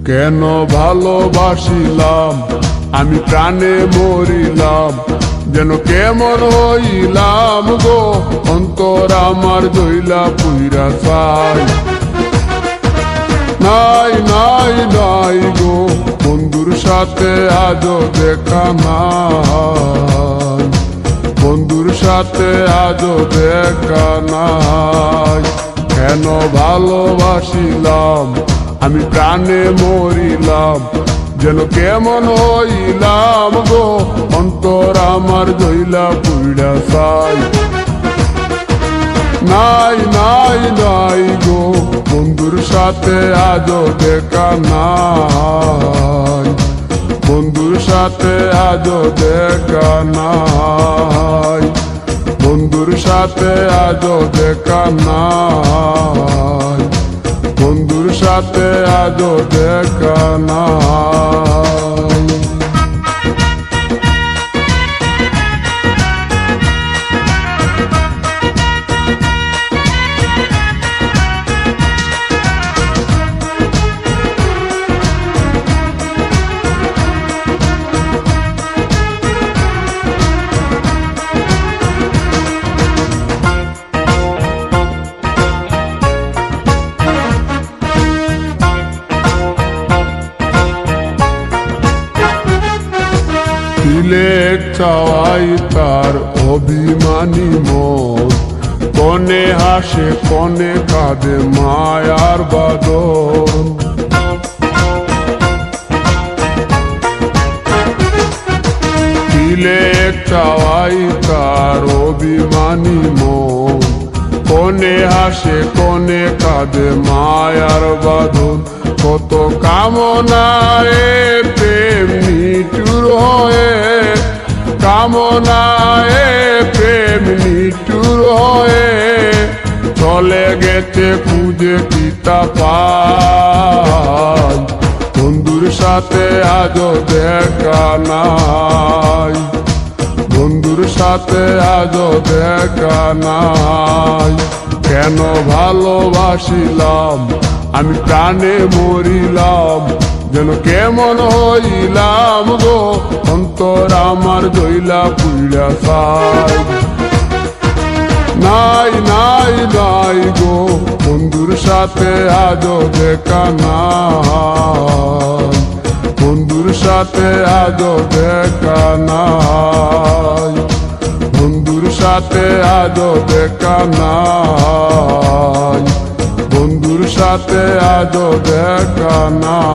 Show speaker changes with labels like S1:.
S1: কেন ভালোবাসিলাম আমি প্রাণে মরিলাম, যেন কেমন হইলাম গো, অন্তর আমার দইলা পুইরা চাই। নাই নাই নাই গো, বন্ধুর সাথে আজও দেখা নাই, বন্ধুর সাথে আজও দেখা নাই। কেন ভালোবাসিলাম আমি প্রাণে মরিলাম, যেন কেমন হইলাম গো, অন্তর আমার দইলা পুইরা চাই। নাই নাই নাই গো, বন্ধুর সাথে আজও দেখা নাই, বন্ধুর সাথে আজও দেখা নাই, বন্ধুর সাথে আজও দেখা নাই, বন্ধুর সাথে আজও দেখা নাই। তিলেক চাওয়াই তার অভিমানী মন, কনে হাসে কনে কাঁদে মায়ার বাদন। তিলেক চাওয়াই তার অভিমানী মন, কনে হাসে কনে কাঁদে মায়ার বাদন। কত কামনায় প্রেম নিঠুর হয়ে, কামনায় প্রেম নিঠুর হয়ে, চলে গেছে খুঁজে পিতা পাই, বন্ধুর সাথে আজও দেখা নাই, বন্ধুর সাথে আজও দেখা নাই। কেন ভালোবাসিলাম আমি প্রাণে মরিলাম, যেন কেমন হইলাম গো, অন্তর আমার দইলা পুইরা চাই। নাই নাই নাই গো, বন্ধুর সাথে আজও দেখা নাই, বন্ধুর সাথে আজও দেখা নাই, বন্ধুর সাথে আজও দেখা নাই, বন্ধুর সাথে আজও দেখা নাই।